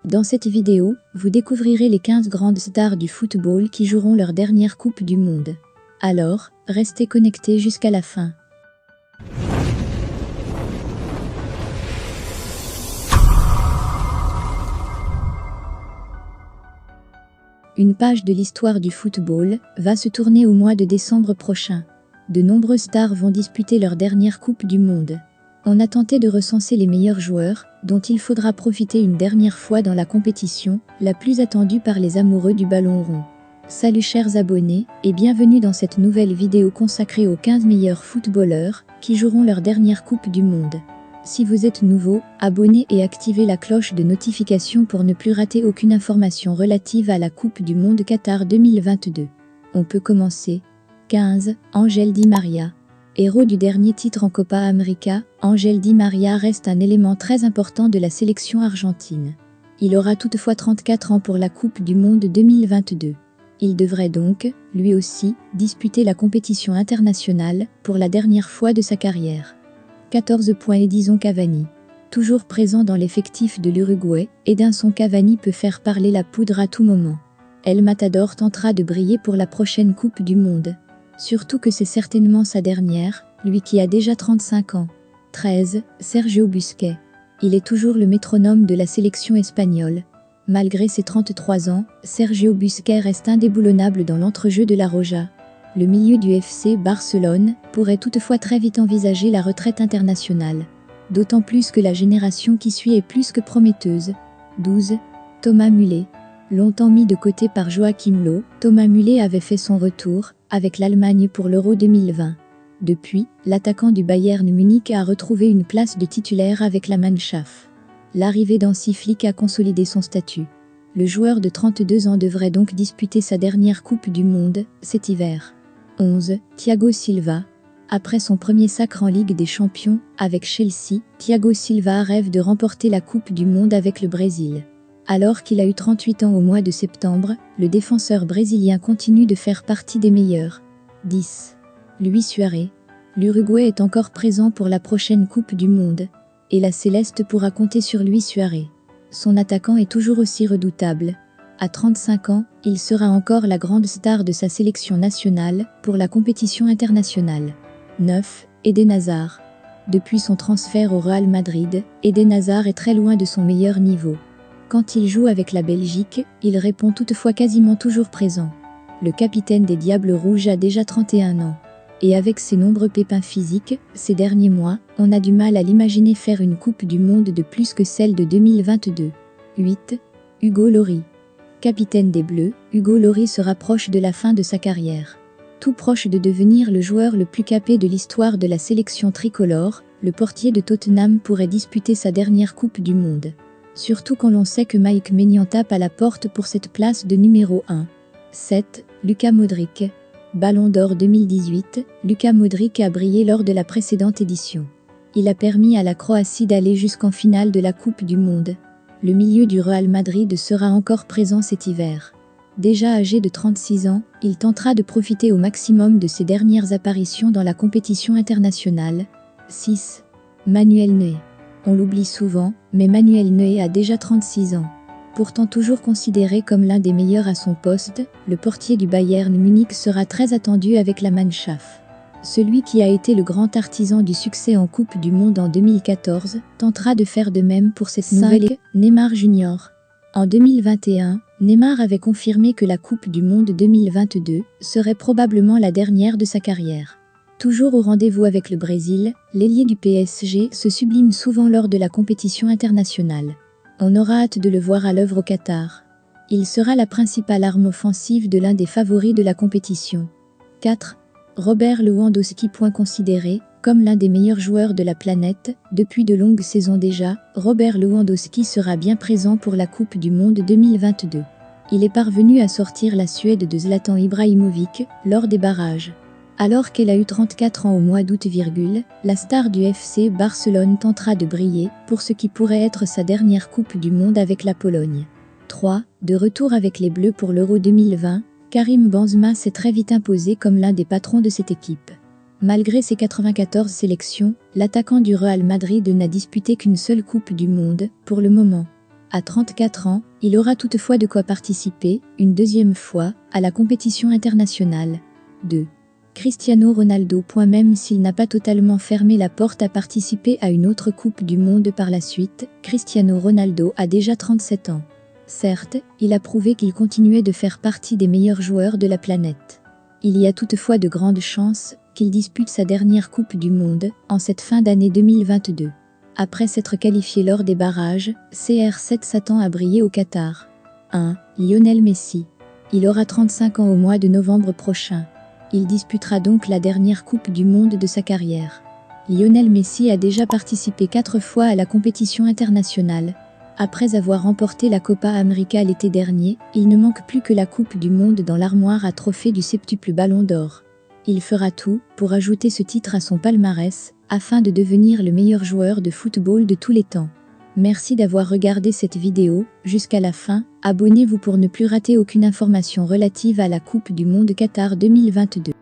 Dans cette vidéo, vous découvrirez les 15 grandes stars du football qui joueront leur dernière Coupe du Monde. Alors, restez connectés jusqu'à la fin. Une page de l'histoire du football va se tourner au mois de décembre prochain. De nombreuses stars vont disputer leur dernière Coupe du Monde. On a tenté de recenser les meilleurs joueurs, dont il faudra profiter une dernière fois dans la compétition, la plus attendue par les amoureux du ballon rond. Salut chers abonnés, et bienvenue dans cette nouvelle vidéo consacrée aux 15 meilleurs footballeurs, qui joueront leur dernière Coupe du Monde. Si vous êtes nouveau, abonnez et activez la cloche de notification pour ne plus rater aucune information relative à la Coupe du Monde Qatar 2022. On peut commencer. 15. Ángel Di María. Héros du dernier titre en Copa América, Ángel Di María reste un élément très important de la sélection argentine. Il aura toutefois 34 ans pour la Coupe du Monde 2022. Il devrait donc, lui aussi, disputer la compétition internationale pour la dernière fois de sa carrière. 14. Edinson Cavani. Toujours présent dans l'effectif de l'Uruguay, Edinson Cavani peut faire parler la poudre à tout moment. El Matador tentera de briller pour la prochaine Coupe du Monde. Surtout que c'est certainement sa dernière, lui qui a déjà 35 ans. 13. Sergio Busquets. Il est toujours le métronome de la sélection espagnole. Malgré ses 33 ans, Sergio Busquets reste indéboulonnable dans l'entrejeu de la Roja. Le milieu du FC Barcelone pourrait toutefois très vite envisager la retraite internationale. D'autant plus que la génération qui suit est plus que prometteuse. 12. Thomas Müller. Longtemps mis de côté par Joachim Löw, Thomas Müller avait fait son retour avec l'Allemagne pour l'Euro 2020. Depuis, l'attaquant du Bayern Munich a retrouvé une place de titulaire avec la Mannschaft. L'arrivée d'Hansi Flick a consolidé son statut. Le joueur de 32 ans devrait donc disputer sa dernière Coupe du Monde cet hiver. 11. Thiago Silva. Après son premier sacre en Ligue des Champions, avec Chelsea, Thiago Silva rêve de remporter la Coupe du Monde avec le Brésil. Alors qu'il a eu 38 ans au mois de septembre, le défenseur brésilien continue de faire partie des meilleurs. 10. Luis Suarez. L'Uruguay est encore présent pour la prochaine Coupe du Monde. Et la Céleste pourra compter sur Luis Suarez. Son attaquant est toujours aussi redoutable. À 35 ans, il sera encore la grande star de sa sélection nationale pour la compétition internationale. 9. Eden Hazard. Depuis son transfert au Real Madrid, Eden Hazard est très loin de son meilleur niveau. Quand il joue avec la Belgique, il répond toutefois quasiment toujours présent. Le capitaine des Diables Rouges a déjà 31 ans. Et avec ses nombreux pépins physiques, ces derniers mois, on a du mal à l'imaginer faire une Coupe du Monde de plus que celle de 2022. 8. Hugo Lloris. Capitaine des Bleus, Hugo Lloris se rapproche de la fin de sa carrière. Tout proche de devenir le joueur le plus capé de l'histoire de la sélection tricolore, le portier de Tottenham pourrait disputer sa dernière Coupe du Monde. Surtout quand l'on sait que Mike Maignan tape à la porte pour cette place de numéro 1. 7. Luka Modric. Ballon d'Or 2018, Luka Modric a brillé lors de la précédente édition. Il a permis à la Croatie d'aller jusqu'en finale de la Coupe du Monde. Le milieu du Real Madrid sera encore présent cet hiver. Déjà âgé de 36 ans, il tentera de profiter au maximum de ses dernières apparitions dans la compétition internationale. 6. Manuel Neuer. On l'oublie souvent, mais Manuel Neuer a déjà 36 ans. Pourtant toujours considéré comme l'un des meilleurs à son poste, le portier du Bayern Munich sera très attendu avec la Mannschaft. Celui qui a été le grand artisan du succès en Coupe du Monde en 2014 tentera de faire de même pour cette nouvelle. Neymar Jr. En 2021, Neymar avait confirmé que la Coupe du Monde 2022 serait probablement la dernière de sa carrière. Toujours au rendez-vous avec le Brésil, l'ailier du PSG se sublime souvent lors de la compétition internationale. On aura hâte de le voir à l'œuvre au Qatar. Il sera la principale arme offensive de l'un des favoris de la compétition. 4. Robert Lewandowski. Considéré comme l'un des meilleurs joueurs de la planète, depuis de longues saisons déjà, Robert Lewandowski sera bien présent pour la Coupe du Monde 2022. Il est parvenu à sortir la Suède de Zlatan Ibrahimovic lors des barrages. Alors qu'elle a eu 34 ans au mois d'août, la star du FC Barcelone tentera de briller pour ce qui pourrait être sa dernière Coupe du Monde avec la Pologne. 3. De retour avec les Bleus pour l'Euro 2020, Karim Benzema s'est très vite imposé comme l'un des patrons de cette équipe. Malgré ses 94 sélections, l'attaquant du Real Madrid n'a disputé qu'une seule Coupe du Monde, pour le moment. À 34 ans, il aura toutefois de quoi participer, une deuxième fois, à la compétition internationale. 2. Cristiano Ronaldo. Même s'il n'a pas totalement fermé la porte à participer à une autre Coupe du Monde par la suite, Cristiano Ronaldo a déjà 37 ans. Certes, il a prouvé qu'il continuait de faire partie des meilleurs joueurs de la planète. Il y a toutefois de grandes chances qu'il dispute sa dernière Coupe du Monde en cette fin d'année 2022. Après s'être qualifié lors des barrages, CR7 s'attend à briller au Qatar. 1. Lionel Messi. Il aura 35 ans au mois de novembre prochain. Il disputera donc la dernière Coupe du Monde de sa carrière. Lionel Messi a déjà participé 4 fois à la compétition internationale. Après avoir remporté la Copa América l'été dernier, il ne manque plus que la Coupe du Monde dans l'armoire à trophées du septuple Ballon d'Or. Il fera tout pour ajouter ce titre à son palmarès, afin de devenir le meilleur joueur de football de tous les temps. Merci d'avoir regardé cette vidéo jusqu'à la fin. Abonnez-vous pour ne plus rater aucune information relative à la Coupe du Monde Qatar 2022.